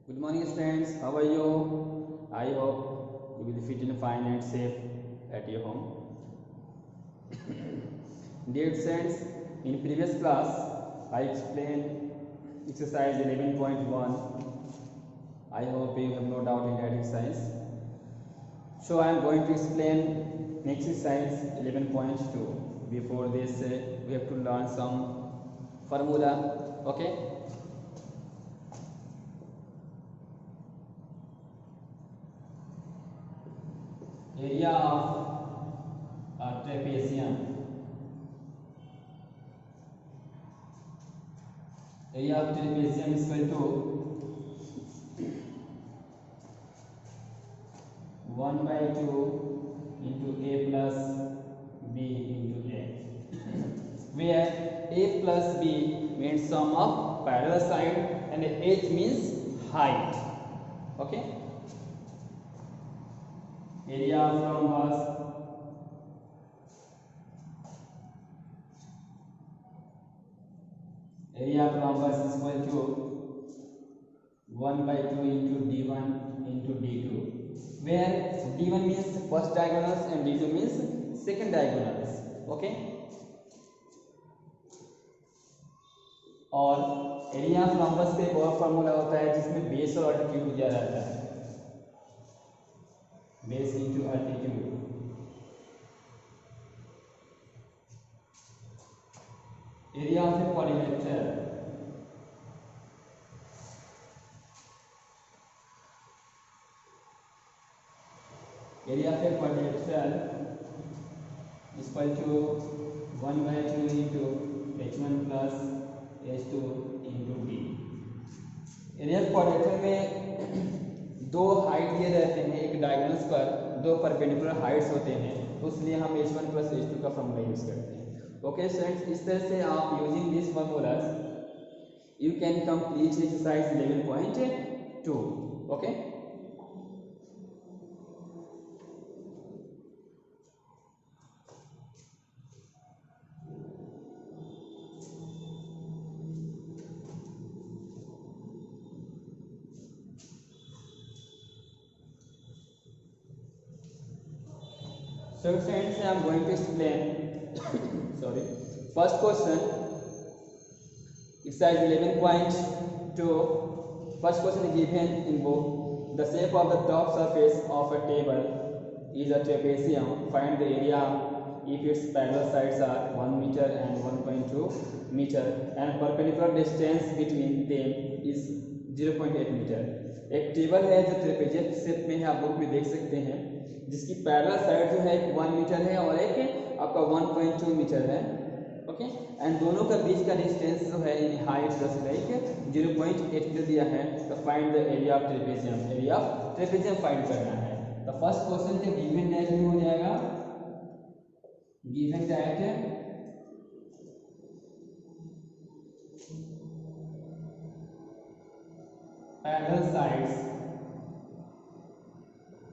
Good morning, students. How are you? I hope you will be fit and fine and safe at your home. Dear students, in previous class, I explained exercise 11.1. I hope you have no doubt in that exercise. So I am going to explain exercise 11.2. Before this, we have to learn some formula. Okay. Area of a trapezium. Area of trapezium is equal to 1 by 2 into a plus b into a, where a plus b means sum of parallel side and h means height. Okay. Area of rhombus is equal to 1 by 2 into d1 into d2, where d1 means first diagonals and d2 means second diagonals. Okay. और area of rhombus का एक और formula होता है जिसमें base और altitude दिया रहता है, base into altitude. Area of A polyhedral is equal to 1 by 2 into h1 plus h2 into d. Area of quadrature में दो हाइट दिए रहते हैं, एक डायगोनल्स पर दो परपेंडिकुलर हाइट्स होते हैं, तो इसलिए हम h1 plus h2 का फॉर्मूला यूज करते हैं. ओके स्टूडेंट्स, इस तरह से आप using this formulas you can complete exercise 11.2. Okay. So friends, I am going to explain sorry, first question, exercise 11.2. First question given in book: the shape of the top surface of a table is a trapezium. Find the area if its parallel sides are 1 meter and 1.2 meter and perpendicular distance between them is 0.8 meter. एक table है जो trapezium shape में है, आप book में देख सकते हैं, जिसकी पैरेलल साइड जो है एक 1 मीटर है और एक आपका 1.2 मीटर है. ओके. एंड दोनों का बीच का डिस्टेंस जो है in height just like 0.8 metre दिया है. तो find the area of trapezium. Area of trapezium find करना है. तो फर्स्ट क्वेश्चन के गिवन दैट में हो जाएगा, गिवन दैट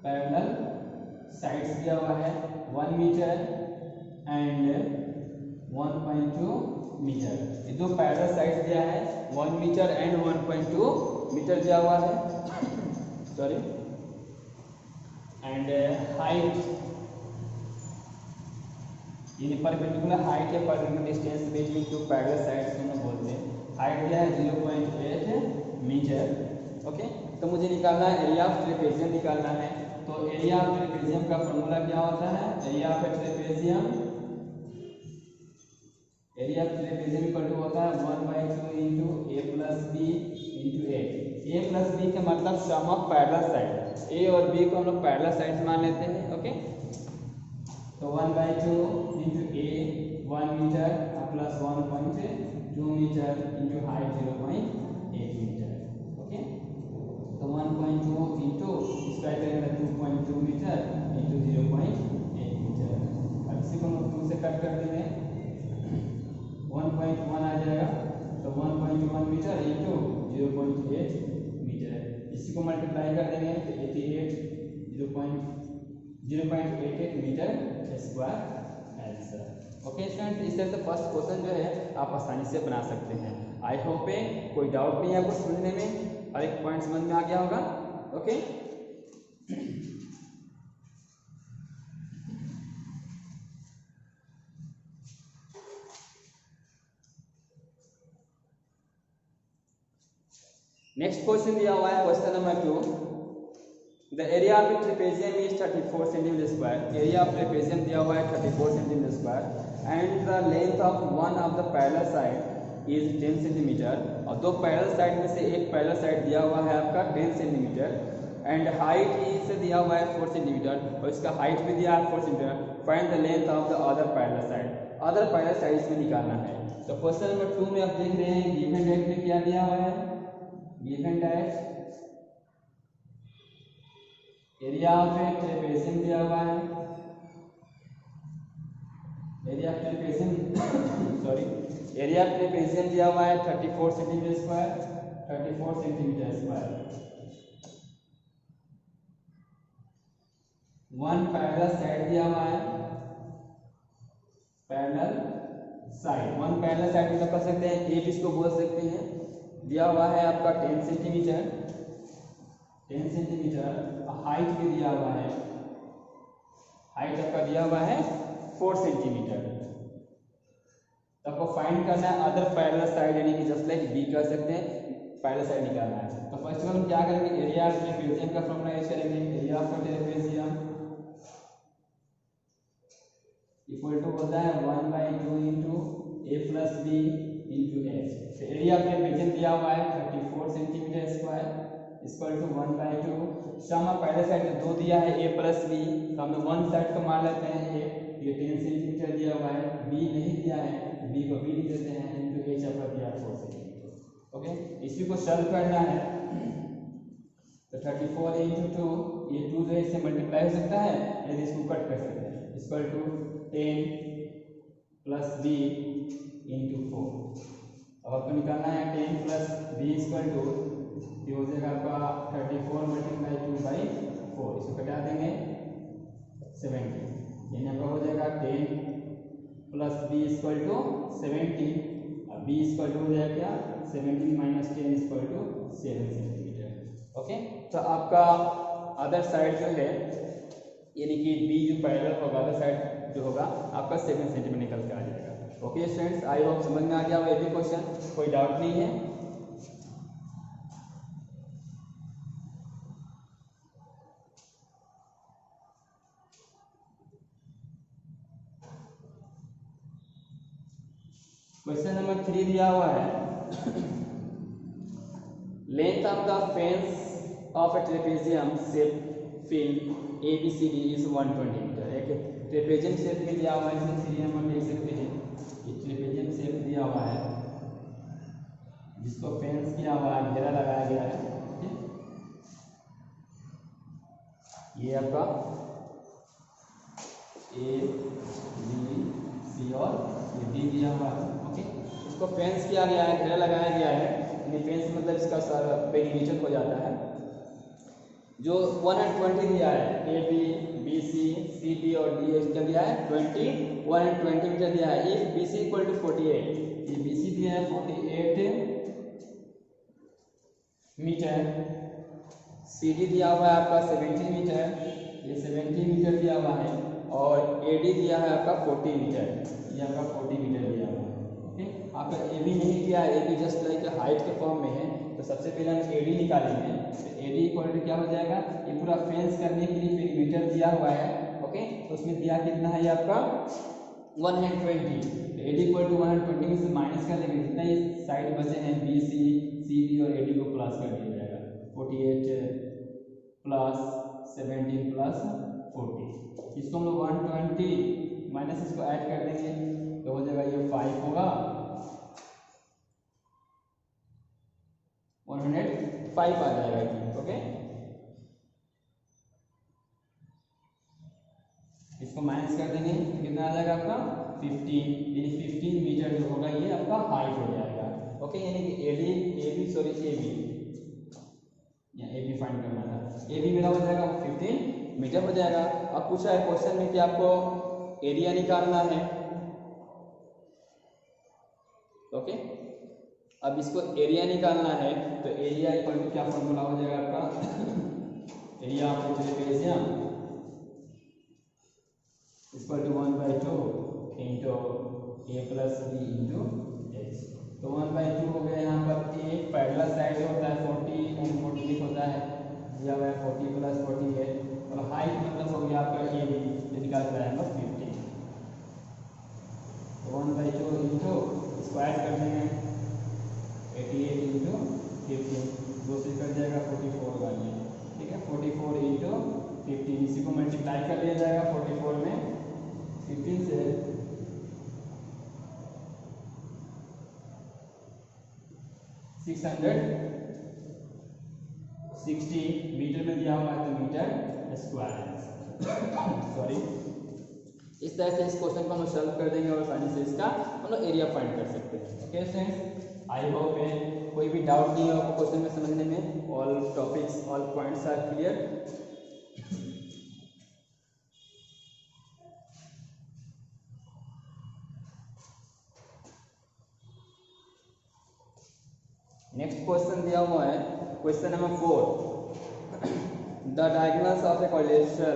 पैरेलल साइड्स दिया हुआ है 1 मीटर एंड 1.2 मीटर. ये दो पैरेलल साइड्स दिया है 1 मीटर एंड 1.2 मीटर दिया हुआ है. सॉरी. एंड हाइट यानी परपेंडिकुलर हाइट या perpendicular distance between two parallel sides को हम बोलते हैं. हाइट दिया है 0.8 मीटर. ओके. तो मुझे निकालना है एरिया ऑफ ट्रेपेजियम निकालना है. तो एरिया ऑफ ट्रेपेजियम का फॉर्मूला क्या होता है? Area of trapezium equal to होता है 1 by 2 into a plus b into a. a plus b का मतलब सम ऑफ पैरेलल साइड. a और b को हम लोग पैरेलल साइड्स मान लेते हैं. ओके. तो 1 by 2 into a 1 metre plus 1.2 metre into height 0.8 metre. Okay. तो 1.2 into स्क्वायर करेंगे 2.2 मीटर into 0.8 मीटर. अब इसी को हम 2 से कट कर देंगे, 1.1 आ जाएगा. तो 1.1 मीटर into 0.8 मीटर. इसी को मल्टीप्लाई कर देंगे तो 0.88 metre square answer. Okay student, इस तरह से फर्स्ट क्वेश्चन जो है आप आसानी से बना सकते हैं. आई होप कोई डाउट नहीं है आपको समझने में. हर एक पॉइंट समझ में आ गया होगा। ओके, नेक्स्ट क्वेश्चन दिया हुआ है question number 2। The area of trapezium is 34 centimetre square. Area of trapezium दिया हुआ है 34 centimetre square and the length of one of the parallel side is 10 centimetre. और दो पैरेलल साइड में से एक पैरेलल साइड दिया हुआ है आपका 10 सेंटीमीटर एंड हाइट इज दिया हुआ है 4 सेंटीमीटर और इसका हाइट भी दिया है 4 centimetre. Find the length of the other parallel side. Other parallel side इसमें निकालना है। तो क्वेश्चन नंबर 2 में आप देख रहे हैं गिवन डेट में क्या दिया हुआ है, given that area of a trapezium दिया हुआ है, area of trapezium sorry area of trapezium दिया हुआ है 34 centimetre square, 34 centimetre square. One parallel side दिया हुआ है, parallel side, one parallel side मतलब कर सकते हैं ए इसको बोल सकते हैं, दिया हुआ है आपका 10 सेंटीमीटर, 10 सेंटीमीटर। हाइट भी दिया हुआ है, हाइट आपका दिया हुआ है 4 सेंटीमीटर। तो आपको फाइंड करना है अदर पैरेलल साइड यानी कि जस्ट लाइक बी कर सकते हैं, पैरेलल साइड निकालना है। तो फर्स्ट हम क्या करेंगे, एरिया ऑफ ट्रेपेजियम का फॉर्मूला यूज करेंगे। Area of trapezium equal to होता है 1/2 into a plus b into h. Area of trapezium दिया हुआ है 34 centimetre square equal to 1/2। Sum of parallel side में 2 दिया है a प्लस बी, तो हम वन साइड को मान लेते हैं a, ये 10 सेंटीमीटर दिया हुआ है, b नहीं दिया है, b को b लिख देते हैं इंटू h आपका दिया 4 सेंटीमीटर। ओके, इसी को सॉल्व करना है। तो 34 इंटू 2, ये 2 जो इससे मल्टीप्लाई हो सकता है यदि इसको कट कर सकते हैं, equal to 10 plus b into 4। अब आपको निकालना है 10 प्लस b इक्वल टू, ये हो जाएगा आपका 34 मल्टीप्लाई 2/4, इसको घटा देंगे 70, यानी आपका हो जाएगा 10 प्लस बी इक्वल टू 70। अब बी इक्वल टू हो जाएगा क्या, 17 minus 10 equal to 7 centimetre. Okay, तो आपका अदर साइड जो है यानी कि बी जो पैरेलल होगा अदर साइड जो होगा आपका 7 सेंटीमीटर निकल के आ जाएगा। ओके स्टूडेंट्स, आई होप समझ में आ गया ये भी क्वेश्चन, कोई डाउट नहीं है। क्वेश्चन नंबर 3 दिया हुआ है, length of the fence of a trapezium shape film ABCD is 120 metre. एक ट्रेपेजियम शेप में दिया हुआ है, इसमें 3 नंबर देख सकते हैं, ये ट्रेपेजियम शेप दिया हुआ है जिसको फेंस किया हुआ है, घेरा लगाया गया है। ये आपका A B C और ये D दिया हुआ है। ओके, इसको फेंस किया गया है, घेरा लगाया गया है, यानी फेंस मतलब इसका सारा पेरीमीटर हो जाता है। जो 120 दिया है, AB BC CD और DH क्या दिया है 20, 120 मीटर दिया है। इफ BC इक्वल टू 48, ये BC दिया है 48 मीटर, CD दिया हुआ है आपका 70 मीटर, ये 70 मीटर दिया हुआ है, और AD दिया है आपका 40 मीटर, ये आपका 40 मीटर दिया हुआ है। ओके, आपका AB नहीं दिया है, AB जस्ट लाइक हाइट के फॉर्म में है, तो सबसे पहले हम AD निकालेंगे। तो AD इक्वल टू क्या हो जाएगा, ये पूरा फेंस करने के लिए पेरीमीटर दिया हुआ है। ओके, तो उसमें दिया कितना है ये आपका 120, तो AD इक्वल टू 120 में से माइनस कर देंगे, जितना ये साइड बचे हैं BC CD और AD को प्लस कर दिया जाएगा, 48 प्लस 17 प्लस 40, इसको हम लोग 120 माइनस इसको ऐड कर देंगे तो हो जाएगा ये 5 होगा, 105 आ जाएगा। ओके, इसको माइनस कर देंगे तो कितना आ जाएगा आपका 15, यानी 15 मीटर जो होगा ये आपका हाइट हो जाएगा। ओके, यानी कि AB फाइंड करना था, AB मेरा हो जाएगा 15 मीटर हो जाएगा। अब पूछा है क्वेश्चन में कि आपको एरिया निकालना है। ओके, अब इसको एरिया निकालना है, तो एरिया इक्वल टू क्या फॉर्मूला हो जाएगा आपका, area of trapezium equal to 1/2 into a plus b into h. तो 1/2 हो गया यहाँ पर ए, पैरेलल साइड होता है 40 एंड 40 होता है, दिया हुआ है 40 प्लस 40 है, और हाइट मतलब हो गया आपका ए बी, ये निकाल कर आएगा 50। तो 1/2 इंटू स्क्वायर कर देंगे 88 इंटू 15, दो से कर जाएगा 44 वाली, ठीक है। 44 इंटू 15, इसी को मल्टीप्लाई कर दिया जाएगा 44 में 15 से, 660 मीटर में दिया हुआ है, तो मीटर स्क्वायर सॉरी। इस तरह से इस क्वेश्चन को हम सॉल्व कर देंगे और आसानी से इसका हम लोग एरिया फाइंड कर सकते हैं। ओके फ्रेंड्स, आई होप कोई भी डाउट नहीं हो आपको क्वेश्चन में समझने में, all topics all points are clear. Next question दिया हुआ है, question number 4, the diagonals of a quadrilateral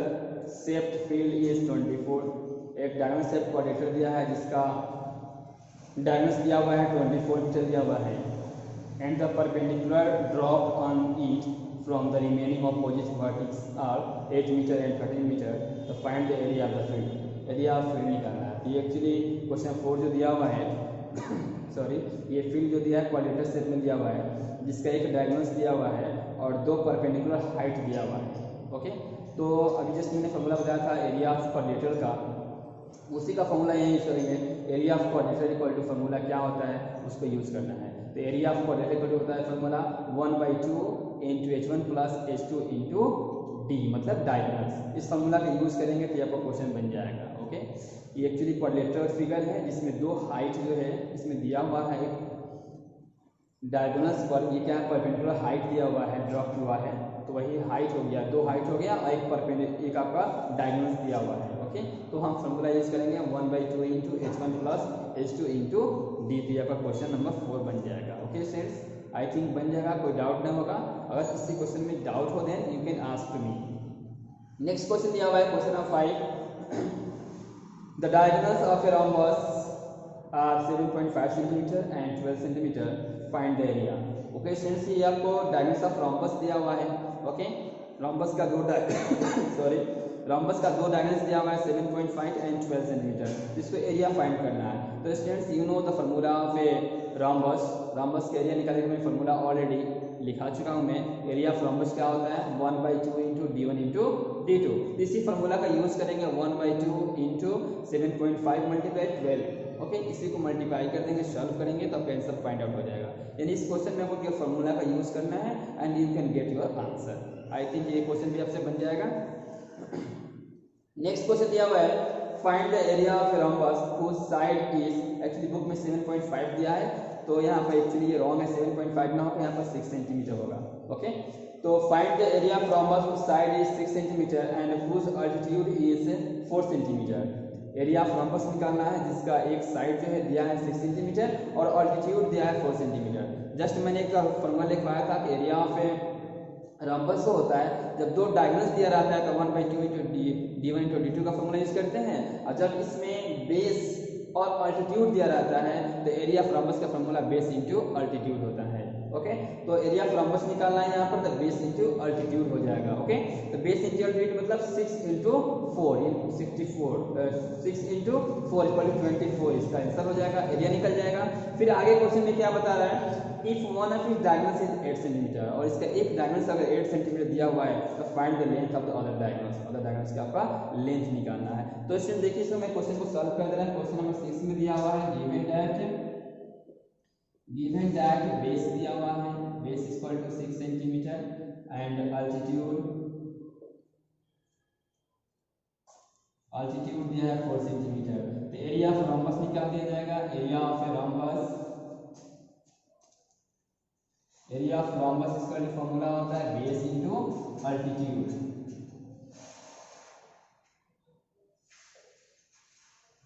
shaped field is 24। एक डायगोनल शेप क्वाड्रेचर दिया है जिसका डायगोनल्स दिया हुआ है 24 मीटर दिया हुआ है, and the perpendicular drop on it from the remaining opposite vertex are 8 metre and 13 metres, तो find the area of the field. Area of field निकालना है। ये एक्चुअली क्वेश्चन 4 जो दिया हुआ है सॉरी, ये फील्ड जो दिया है क्वाड्रेचर शेप में दिया हुआ है, जिसका एक डायगोनल्स दिया हुआ है और दो परपेंडिकुलर हाइट दिया हुआ है। ओके, तो अभी जस्ट मैंने फॉर्मूला बताया था एरिया ऑफ क्वाड्रेचर का, उसी का फॉर्मूला यही यूज करेंगे। Area of quadrilateral equal to formula क्या होता है उसको यूज करना है। तो area of quadrilateral equal to होता है formula 1/2 into H1 plus H2 into d, मतलब डायगोनल्स। इस फॉर्मूला का यूज करेंगे तो आपका क्वेश्चन बन जाएगा। ओके, ये एक्चुअली क्वाड्रेचर फिगर है जिसमें दो हाइट जो है इसमें दिया हुआ है, डायगोनल्स पर ये क्या है परपेंडिकुलर हाइट दिया हुआ है, ड्रॉप हुआ है, तो वही हाइट हो गया, दो हाइट हो गया और एक परपेंडिकुलर एक आपका डायगोनल्स दिया हुआ है। ओके, तो हम फॉर्मूला यूज करेंगे 1/2 into H1 plus H2 into D, तो आपका क्वेश्चन नंबर 4 बन जाएगा। ओके फ्रेंड्स, आई थिंक बन जाएगा, कोई डाउट ना होगा। अगर किसी क्वेश्चन में डाउट हो then you can ask me. Next question दिया हुआ है question number 5, the diagonals of a rhombus are 7.5 centimetre and 12 centimetre, find the area. Okay friends, ये आपको डायगोनल्स ऑफ रोम्बस दिया हुआ है। ओके, रोम्बस का दो सॉरी रोम्बस का दो डायगोनल्स दिया हुआ है 7.5 एंड 12 सेंटीमीटर, जिसको एरिया फाइंड करना है। तो students you know the formula of a rhombus, rhombus का एरिया निकालने का मैं फार्मूला ऑलरेडी लिखा चुका हूँ मैं। एरिया ऑफ रोम्बस क्या होता है 1/2 इंटू D1 इंटू D2। इसी फार्मूला का यूज करेंगे 1/2 इंटू 7.5 मल्टीप्लाई 12। ओके, इसी को मल्टीप्लाई कर देंगे, सॉल्व करेंगे तो आपका आंसर फाइंड आउट हो जाएगा। यानी इस क्वेश्चन में आपको फार्मूला का यूज करना है and you can get your answer. I think ये क्वेश्चन भी आपसे बन जाएगा। नेक्स्ट क्वेश्चन दिया हुआ है, find the area of a rhombus whose side is, actually book में 7.5 दिया है, तो यहाँ पर एक्चुअली ये रॉन्ग है, 7.5 ना होगा, यहाँ पर 6 सेंटीमीटर होगा। ओके, तो find the area of rhombus whose side is 6 centimetre and whose altitude is 4 centimetre. Area of rhombus निकालना है जिसका एक साइड जो है दिया है 6 सेंटीमीटर और अल्टीट्यूड दिया है 4 सेंटीमीटर। जस्ट मैंने एक फॉर्मूला लिखवाया था कि एरिया ऑफ ए रोम्बस को होता है जब दो डायगोनल्स दिया रहता है तो 1/2 इंटू D1 इंटू D2 का फॉर्मूला यूज करते हैं, और जब इसमें बेस और अल्टीट्यूड दिया रहता है तो एरिया ऑफ रोम्बस का फॉर्मूला बेस इंटू अल्टीट्यूड होता है। ओके, तो एरिया ऑफ रोम्बस निकालना है यहाँ पर, तो बेस इंटू अल्टीट्यूड हो जाएगा। ओके, तो बेस इंटू अल्टीट्यूड मतलब 6 इंटू 4 64 6 इंटू 4 इक्वल टू 24, इसका आंसर हो जाएगा, एरिया निकल जाएगा। फिर आगे क्वेश्चन में क्या बता रहा है, if one of is diagonals is 8 centimetre, और इसका एक डायगोनल्स अगर 8 सेंटीमीटर दिया हुआ है तो find the length of the other diagonals, other diagonals का आपका लेंथ निकालना है। तो इसमें देखिए इसमें मैं क्वेश्चन को सॉल्व कर दे रहा हूं। क्वेश्चन नंबर 6 में दिया हुआ है गिवन दैट बेस दिया हुआ है, base equal to 6 centimetre and altitude दिया है 4 सेंटीमीटर। तो एरिया ऑफ रोम्बस निकाल दिया जाएगा। Area of a rhombus, area of rhombus इसका फॉर्मूला होता है base into altitude,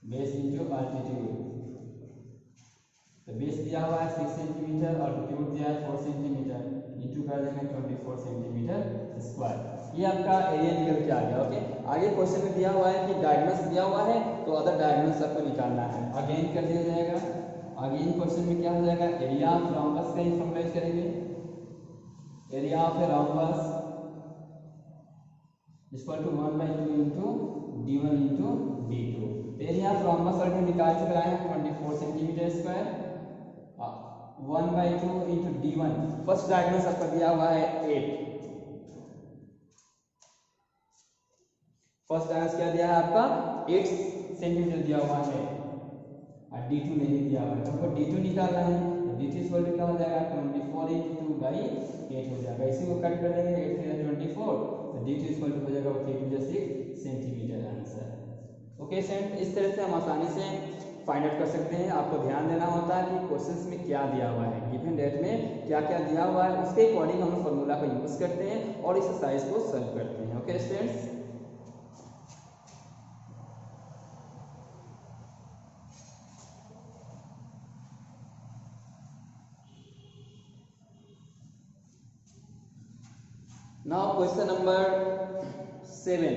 base into altitude. तो बेस दिया हुआ है 6 सेंटीमीटर और ट्यूब दिया है 4 सेंटीमीटर, इंटू कर देंगे 24 सेंटीमीटर स्क्वायर। ये आपका एरिया निकल के आ गया। ओके, आगे क्वेश्चन में दिया हुआ है कि डायगोनल्स दिया हुआ है तो अदर डायगोनल्स आपको निकालना है। अगेन कर दिया जाएगा। अगेन क्वेश्चन में क्या हो जाएगा, एरिया ऑफ रोम्बस का ही फॉर्मूला यूज करेंगे। Area of a rhombus equal to 1/2 into d1 into d2। Area of rhombus already निकाल चुका है 24 centimetre square, 1/2 into d1। First diagonal आपका दिया हुआ है 8। फर्स्ट डायगोनल क्या दिया है आपका 8 सेंटीमीटर दिया हुआ है और d2 नहीं दिया हुआ है। तो हमको d2 निकालना है। d2 इक्वल टू क्या हो जाएगा 24 इंटू 2/8 हो जाएगा। इसी को कट कर देंगे 8 3 24, तो d2 इक्वल टू हो जाएगा 3 6 सेंटीमीटर आंसर। ओके स्टूडेंट, इस तरह से हम आसानी से फाइंड आउट कर सकते हैं। आपको ध्यान देना होता है कि क्वेश्चंस में क्या दिया हुआ है, गिवन डेट में क्या क्या दिया हुआ है, उसके अकॉर्डिंग हम फॉर्मूला का यूज करते हैं और इस एक्सरसाइज को सॉल्व करते हैं। Okay students, now question number 7।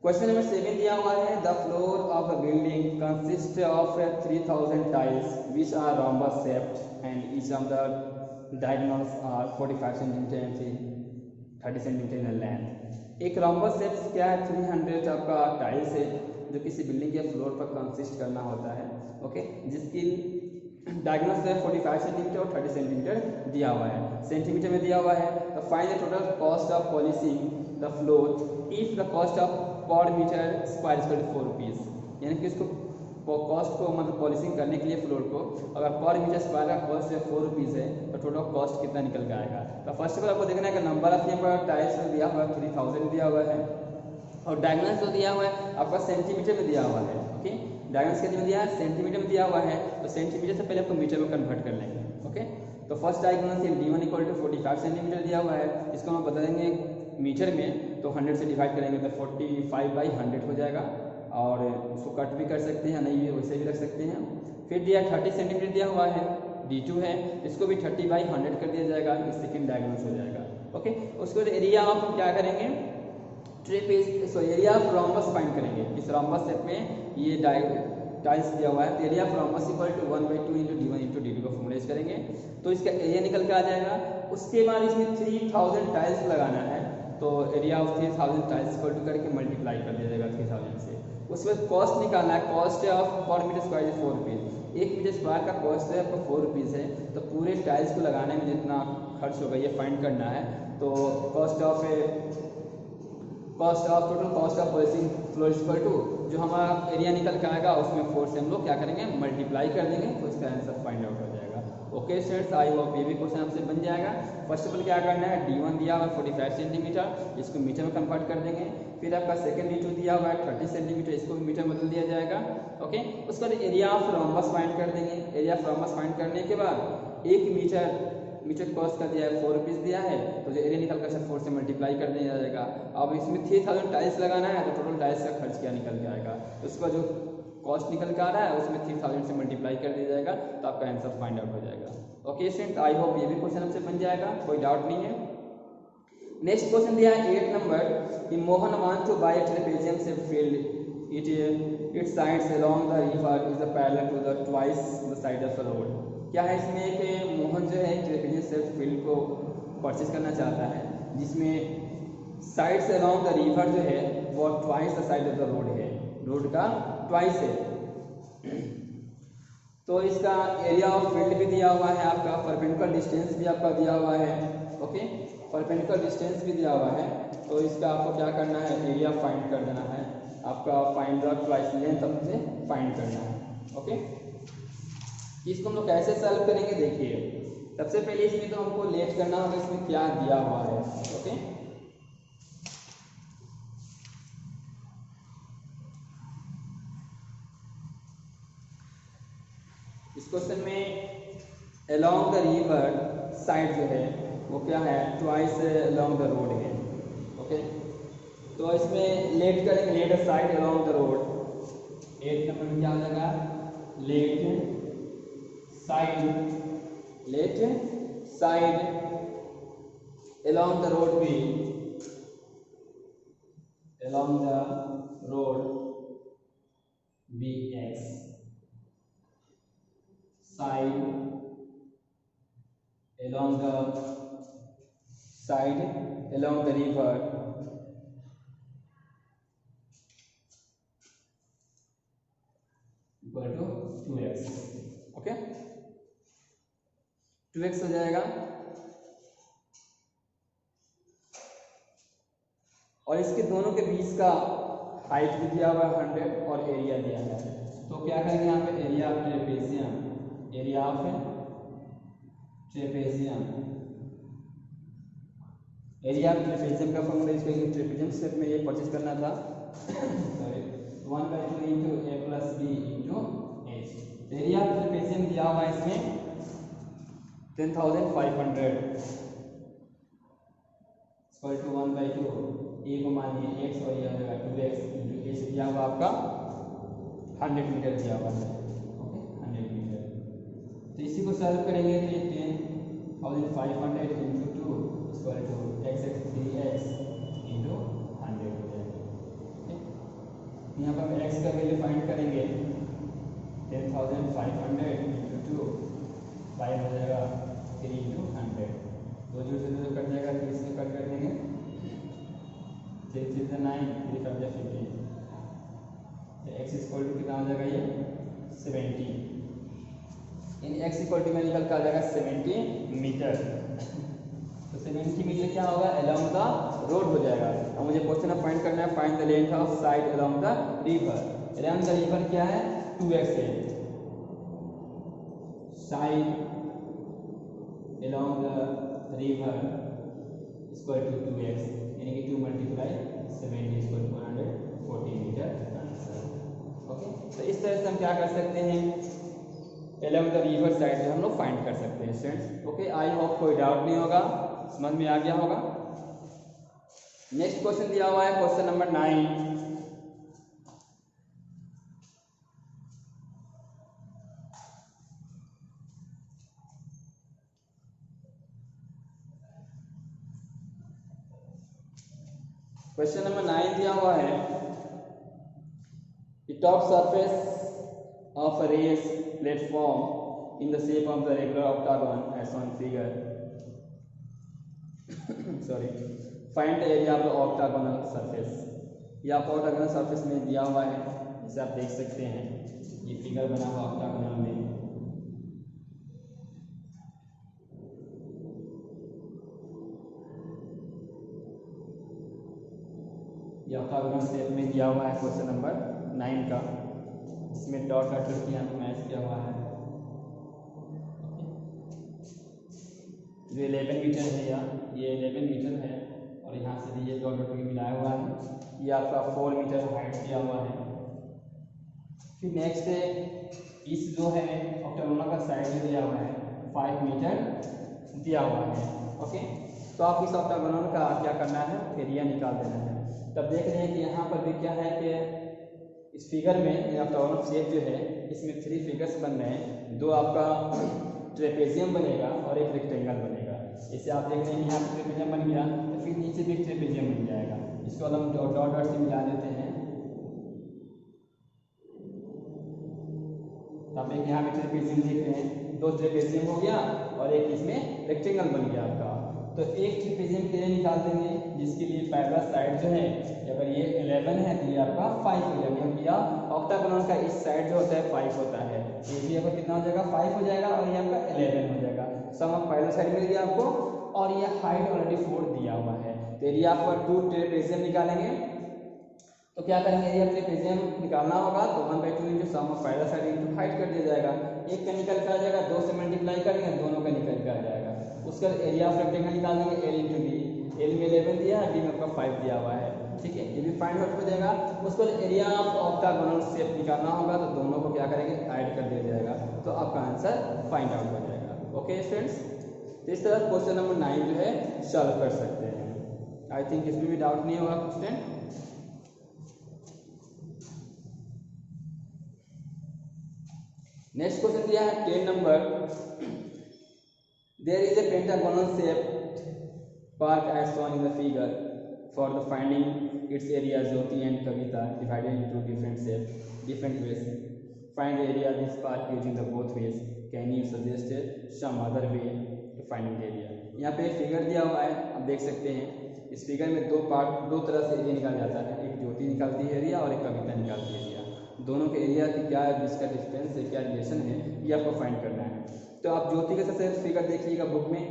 Question number 7 दिया हुआ है, the floor of a building consist of 3000 tiles which are rhombus shaped and each of the diagonals are 45 cm and 30 cm in length। एक rhombus shaped क्या है, 300 आपका tiles है जो किसी बिल्डिंग के फ्लोर पर कंसिस्ट करना होता है। ओके, जिसकी डायगोनल से 45 सेंटीमीटर और 30 सेंटीमीटर दिया हुआ है, सेंटीमीटर में दिया हुआ है। तो find the total cost of polishing the floor if the cost of per metre square equal to 4 rupees. यानी कि इसको कॉस्ट को मतलब पॉलिशिंग करने के लिए फ्लोर को अगर पर मीटर स्क्वायर का कॉस्ट 4 रुपीज़ है तो टोटल कॉस्ट कितना निकल के आएगा। तो फर्स्ट ऑफ ऑल आपको देखना है कि नंबर ऑफ यहाँ पर टाइल्स में दिया हुआ है 3000 दिया हुआ है और डायगोनल जो दिया हुआ है आपका सेंटीमीटर में दिया हुआ है। ओके, डायगोनल कितने में दिया है, सेंटीमीटर में दिया हुआ है, तो सेंटीमीटर से पहले आपको मीटर में कन्वर्ट कर लेंगे। ओके, तो फर्स्ट डायगोनल से d1 इक्वल टू 45 सेंटीमीटर दिया हुआ है, इसको हम बता देंगे मीटर में, तो 100 से डिवाइड करेंगे तो 45/100 हो जाएगा और इसको कट भी कर सकते हैं, नहीं वैसे भी रख सकते हैं। फिर दिया 30 सेंटीमीटर दिया हुआ है, d2 है, इसको भी 30/100 कर दिया जाएगा, ये सेकेंड डायगोनल हो जाएगा। ओके, उसके बाद एरिया ऑफ हम क्या करेंगे, एरिया ऑफ रोम्बस फाइंड करेंगे। इस रोम्बस शेप में ये टाइल्स दिया हुआ है, तो area of rhombus equal to 1/2 into d1 into d2 का फॉर्मूला यूज करेंगे तो इसका एरिया निकल के आ जाएगा। उसके बाद इसमें 3000 टाइल्स लगाना है, तो area of 3000 tiles equal to करके मल्टीप्लाई कर दिया जाएगा 3000 से। उसके बाद कॉस्ट निकालना है, cost of per metre square 4 rupees. 1 metre square का कॉस्ट है आपका 4 रुपीज़ है, तो पूरे टाइल्स को लगाने में जितना खर्च होगा ये फाइंड करना है। तो total cost of polishing floor equal to जो हमारा एरिया निकल के आएगा उसमें 4 से हम लोग क्या करेंगे मल्टीप्लाई कर देंगे, तो इसका आंसर फाइंड आउट हो जाएगा। ओके स्टूडेंट्स, आई होप ये भी क्वेश्चन आपसे बन जाएगा। फर्स्ट ऑफ ऑल क्या करना है, d1 दिया हुआ है 45 सेंटीमीटर, इसको मीटर में कन्वर्ट कर देंगे। फिर आपका सेकंड d2 दिया हुआ है 30 सेंटीमीटर, इसको भी मीटर बदल दिया जाएगा। ओके, उसके बाद एरिया ऑफ रोम्बस फाइंड कर देंगे। एरिया ऑफ रोम्बस फाइंड करने के बाद 1 मीटर कॉस्ट का दिया है 4 रुपीज़ दिया है, तो जो एरिया निकल कर 4 से मल्टीप्लाई कर दिया जाएगा। अब इसमें 3000 टाइल्स लगाना है, तो टोटल टाइल्स का खर्च क्या निकल के आएगा, तो उसका जो कॉस्ट निकल के आ रहा है उसमें 3000 से मल्टीप्लाई कर दिया जाएगा, तो आपका आंसर फाइंड आउट हो जाएगा। ओके स्टूडेंट, आई होप ये भी क्वेश्चन आपसे बन जाएगा, कोई डाउट नहीं है। नेक्स्ट क्वेश्चन दिया है 8 नंबर कि Mohan want to buy trapezium shape field it sides along the river is parallel to the twice the side of the road. क्या है इसमें कि मोहन जो है ट्रेपेजियम शेप फील्ड को परचेज करना चाहता है जिसमें साइड से अलोंग द रिवर जो है वो twice the side of the road है, रोड का ट्वाइस है। तो इसका एरिया ऑफ फील्ड भी दिया हुआ है, आपका परपेंडिकुलर डिस्टेंस भी आपका दिया हुआ है। ओके, परपेंडिकुलर डिस्टेंस भी दिया हुआ है, तो इसका आपको क्या करना है, एरिया फाइंड कर देना है, आपका फाइंड द ट्वाइस लेंथ हमसे फाइंड करना है। ओके, इसको हम लोग कैसे सॉल्व करेंगे, देखिए सबसे पहले इसमें तो हमको लेट करना होगा इसमें क्या दिया हुआ है। ओके, इस क्वेश्चन में अलोंग द रिवर साइड जो है वो क्या है, ट्वाइस अलोंग द रोड है। ओके, तो इसमें लेट करेंगे, let a side along the road. 8 number में क्या हो जाएगा, let let side along the road be x, side along the river equal to 2x। Okay, 2x हो जाएगा। और इसके दोनों के बीच का हाइट भी दिया हुआ है 100 और एरिया दिया है। तो क्या करेंगे यहाँ पे एरिया ऑफ ट्रेपेजियम का फॉर्मूला इसको ट्रेपेजियम शेप में ये परचेज करना था। Sorry, 1/2 into a plus b into h। Area of trapezium दिया हुआ है इसमें 10,500 इक्वल टू 1/2 a को मानिए x और ये हो जाएगा 2x इंटू h दिया हुआ आपका 100 मीटर दिया हुआ है। Okay, 100 metre. तो इसी को सॉल्व करेंगे तो ये 10,500 into 2 equal to x 3x into 100 हो जाएगा। यहाँ पर हम x का वैल्यू फाइंड करेंगे 10,500 इंटू 2 5 हो जाएगा 3 इंटू 100। 2 से 2 कट जाएगा, 3 से कट कर देंगे, 3 3 9 3 5 15। x इक्वल टू कितना हो जाएगा ये 70। इन x इक्वल टू में निकल कर आ जाएगा 70 मीटर। तो 70 मीटर क्या होगा, अलोंग द रोड हो जाएगा। अब मुझे क्वेश्चन में फाइंड करना है, find the length of side along the river. Along the river क्या है 2x है, side along the river equal to 2x यानी कि 2 multiply 70 equal to 140 metre answer. Okay, तो इस तरह से हम क्या कर सकते हैं, अलोंग द रिवर साइड से हम लोग फाइंड कर सकते हैं स्टूडेंट्स। ओके, आई होप कोई डाउट नहीं होगा, समझ में आ गया होगा। नेक्स्ट क्वेश्चन दिया हुआ है क्वेश्चन नंबर 9। क्वेश्चन नंबर 9 दिया हुआ है, the top surface of a race platform in the shape of the regular octagon as on figure sorry, find the area of the octagonal surface। ये आपको octagonal surface में दिया हुआ है, जैसे आप देख सकते हैं ये फिगर बना हुआ octagonal में। ये octagonal शेप में दिया हुआ है क्वेश्चन नंबर 9 का, इसमें डॉट डॉट यहाँ पे मैच किया हुआ है। जो 11 मीटर है ये 11 मीटर है और यहाँ से भी ये डॉट डॉट मिलाया हुआ है। ये आपका 4 मीटर हाइट दिया हुआ है। फिर नेक्स्ट है इस जो है ऑक्टागोनल का साइड जो दिया हुआ है 5 मीटर दिया हुआ है। ओके, तो आप इस ऑक्टागोनल का क्या करना है, एरिया निकाल देना है। तब देख रहे हैं कि यहाँ पर भी क्या है कि इस फिगर में ऑक्टागोनल शेप जो है इसमें 3 फिगर्स बन रहे हैं। 2 आपका ट्रेपेजियम बनेगा और एक रेक्टेंगल बनेगा। इसे आप देख रहे हैं यहाँ ट्रेपेजियम बन गया, तो फिर नीचे भी ट्रेपेजियम बन जाएगा। इसको हम डॉट डॉट से मिला देते हैं। तो आप एक यहाँ पे ट्रेपेजियम देख रहे हैं, 2 ट्रेपेजियम हो गया और एक इसमें रेक्टेंगल बन गया आपका। तो एक ट्रेपेजियम के लिए निकाल देंगे, जिसके लिए पहला साइड जो है अगर ये 11 है तो ये आपका 5 हो जाएगा, क्योंकि ऑक्टागोनल का इस साइड जो होता है 5 होता है। ये भी आपका कितना हो जाएगा 5 हो जाएगा और ये आपका 11 हो जाएगा। सम ऑफ पहला साइड मिल गया आपको और ये हाइट ऑलरेडी 4 दिया हुआ है। तो एरिया आपका 2 ट्रेपेजियम निकालेंगे। तो क्या करेंगे, एरिया ट्रेपेजियम निकालना होगा तो 1/2 इंटू सम ऑफ पहला साइड इंटू हाइट कर दिया जाएगा। एक का निकल कर आ जाएगा, 2 से मल्टीप्लाई करेंगे दोनों का निकल कर आ जाएगा। उसका एरिया ऑफ रेक्टेंगल निकाल देंगे, एल इंटू बी। एल में 11 दिया है, बी में आपका 5 दिया हुआ है। ठीक है, ये भी फाइंड आउट हो जाएगा। उसको एरिया ऑफ ऑक्टागोनल शेप निकालना होगा तो दोनों को क्या करेंगे, ऐड कर दिया जाएगा, तो आपका आंसर फाइंड आउट हो जाएगा। ओके स्टूडेंट्स, इस तरह क्वेश्चन नंबर 9 जो है सॉल्व कर सकते हैं। आई थिंक इसमें भी डाउट नहीं होगा स्टूडेंट। नेक्स्ट क्वेश्चन दिया है 10 नंबर, there is a pentagonal shaped park as shown in the figure. For the finding its area, Jyoti and Kavita divided into different ways. Find the area of this park using the both ways. Can you suggest some other way to finding the area? यहाँ पे figure दिया हुआ है, आप देख सकते हैं इस फिगर में दो तरह से एरिया निकाल जाता है, एक ज्योति निकालती है एरिया और एक कविता निकालती है एरिया। दोनों के एरिया की क्या जिसका डिस्टेंस है, क्या रिलेशन है, ये आपको फाइंड करना है। तो आप ज्योति के सबसे फिगर देखिएगा बुक में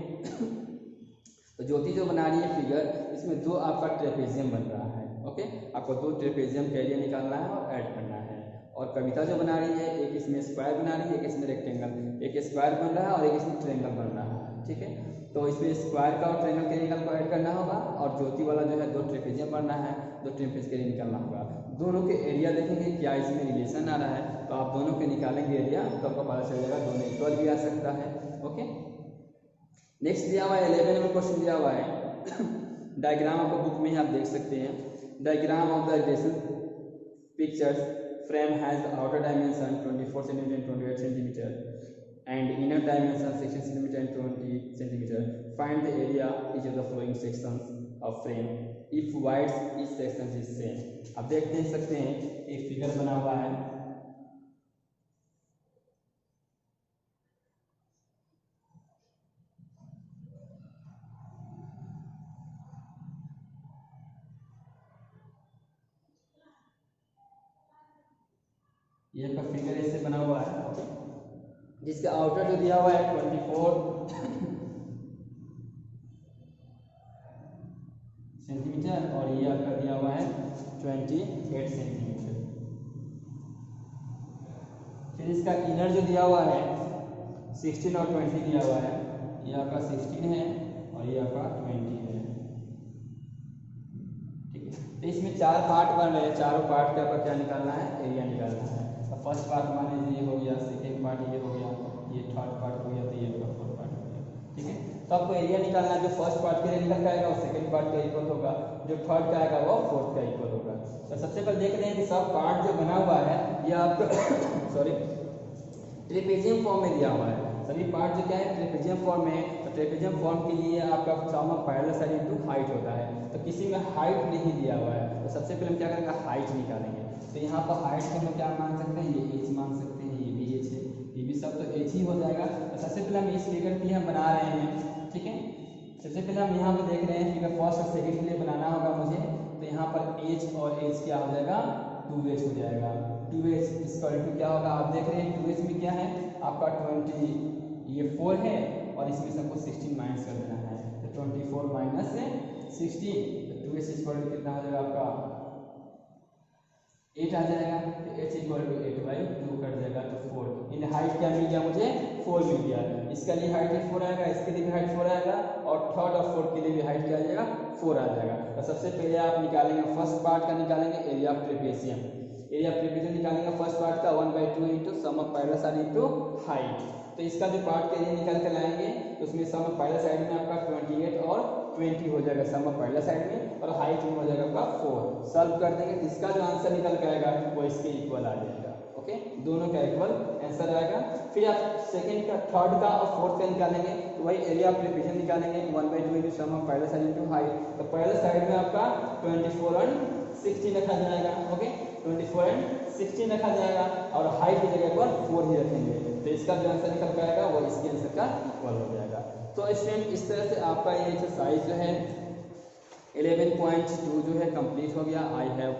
तो ज्योति जो बना रही है फिगर, इसमें दो आपका ट्रेपेजियम बन रहा है। ओके, आपको दो ट्रेपेजियम का एरिया निकालना है और ऐड करना है। और कविता जो बना रही है, एक इसमें स्क्वायर बना रही है, एक इसमें रेक्टेंगल, एक स्क्वायर बन रहा है और एक इसमें ट्रायंगल बन रहा है। ठीक है, तो इसमें स्क्वायर का और ट्रायंगल के एरिया को ऐड करना होगा और ज्योति वाला जो है दो ट्रेपेजियम बनना है, दो ट्रेपेज के एरिया निकालना होगा। दोनों के एरिया देखेंगे क्या इसमें रिलेशन आ रहा है, तो आप दोनों के निकालेंगे एरिया तो आपको पता चल जाएगा दोनों इक्वल भी आ सकता है। ओके, नेक्स्ट दिया हुआ है 11 नंबर क्वेश्चन दिया हुआ है डायग्राम आपको बुक में ही आप देख सकते हैं। Diagram of the relation pictures frame has outer dimension 24 cm and 28 cm and inner dimension 16 cm and 20 cm. Find the area each of the following sections of frame if width each section is same. आप देख सकते हैं एक figure बना हुआ है, ये आपका फिगर ऐसे बना हुआ है। ओके, जिसका आउटर जो दिया हुआ है 24 सेंटीमीटर और ये आपका दिया हुआ है 28 सेंटीमीटर। फिर इसका इनर जो दिया हुआ है 16 और 20 दिया हुआ है, ये आपका 16 है और ये आपका 20 है। ठीक है, तो इसमें चार पार्ट बन रहे हैं, चारों पार्ट का आपका क्या निकालना है, एरिया निकालना है। फर्स्ट पार्ट मान लीजिए ये हो गया, सेकेंड पार्ट ये हो गया, ये थर्ड पार्ट हो गया, तो ये आपका फोर्थ पार्ट हो गया। ठीक है, तो आपको एरिया निकालना है, जो फर्स्ट पार्ट के लिए निकल आएगा वो सेकेंड पार्ट का इक्वल होगा, जो थर्ड का आएगा वो फोर्थ का इक्वल होगा। तो सबसे पहले देख रहे हैं कि सब पार्ट जो बना हुआ है ये आपका सॉरी ट्रेपेजियम फॉर्म में दिया हुआ है। सभी पार्ट जो क्या है ट्रेपेजियम फॉर्म में, तो ट्रेपेजियम फॉर्म के लिए आपका sum of parallel side into height होता है। तो किसी में हाइट नहीं दिया हुआ है, तो सबसे पहले हम क्या करेंगे, हाइट निकालेंगे। तो यहाँ पर हाइट को हम क्या मान सकते हैं, ये एच मान सकते हैं, ये भी एच है, ये भी सब तो एच ही हो जाएगा। तो सबसे पहले हम इस फिगर के लिए हम बना रहे हैं। ठीक है, सबसे पहले हम यहाँ पे देख रहे हैं फिगर फर्स्ट और सेकंड के लिए बनाना होगा मुझे। तो यहाँ पर एच और एच क्या हो जाएगा, 2h हो जाएगा। 2h इसका क्या होगा, आप देख रहे हैं 2h में क्या है आपका 20, ये 4 है और इसमें से हमको 16 माइनस कर देना है। तो 24 माइनस 16, तो 2h इक्वल कितना हो जाएगा आपका 8 आ जाएगा। तो h इक्वल टू 8/2 कट जाएगा, तो 4। इन हाइट क्या मिल गया मुझे, 4 मिल गया। इसका लिए हाइट 4 आएगा, इसके लिए भी हाइट 4 आएगा और थर्ड और फोर्थ के लिए भी हाइट क्या आ जाएगा, 4 आ जाएगा। तो सबसे पहले आप निकालेंगे फर्स्ट पार्ट का, निकालेंगे area of trapezium. Area of trapezium निकालेंगे फर्स्ट पार्ट का 1/2 into sum of parallel side into height. तो इसका जो पार्ट के एरिया निकाल कर लाएंगे तो उसमें सम ऑफ पैरेलल साइड में आपका 28 और 20 हो जाएगा सम ऑफ पैरेलल साइड में, और हाइट में हो जाएगा आपका 4। सॉल्व कर देंगे तो इसका जो आंसर निकल के आएगा वो इसके इक्वल आ जाएगा। ओके, दोनों का इक्वल आंसर आएगा। फिर आप सेकंड का, थर्ड का और फोर्थ का निकालेंगे तो वही एरिया ऑफ ट्रेपेजियम निकालेंगे 1/2 into sum of parallel side into height. तो पैरेलल साइड में आपका 24 और 16 रखा जाएगा। ओके, 24 और 16 रखा जाएगा और हाइट की जगह पर 4 ही रखेंगे। तो इसका जो आंसर निकल पाएगा वो इसके आंसर का इक्वल हो जाएगा। तो स्टूडेंट इस तरह से आपका ये एक्सरसाइज जो है 11.2 जो है कंप्लीट हो गया। आई हैव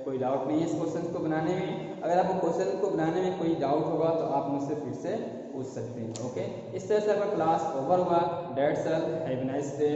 कोई डाउट नहीं है इस क्वेश्चन को बनाने में। अगर आपको क्वेश्चन को बनाने में कोई डाउट होगा तो आप मुझसे फिर से पूछ सकते हैं। ओके, इस तरह से आपका क्लास ओवर हुआ। That's all, have a nice day.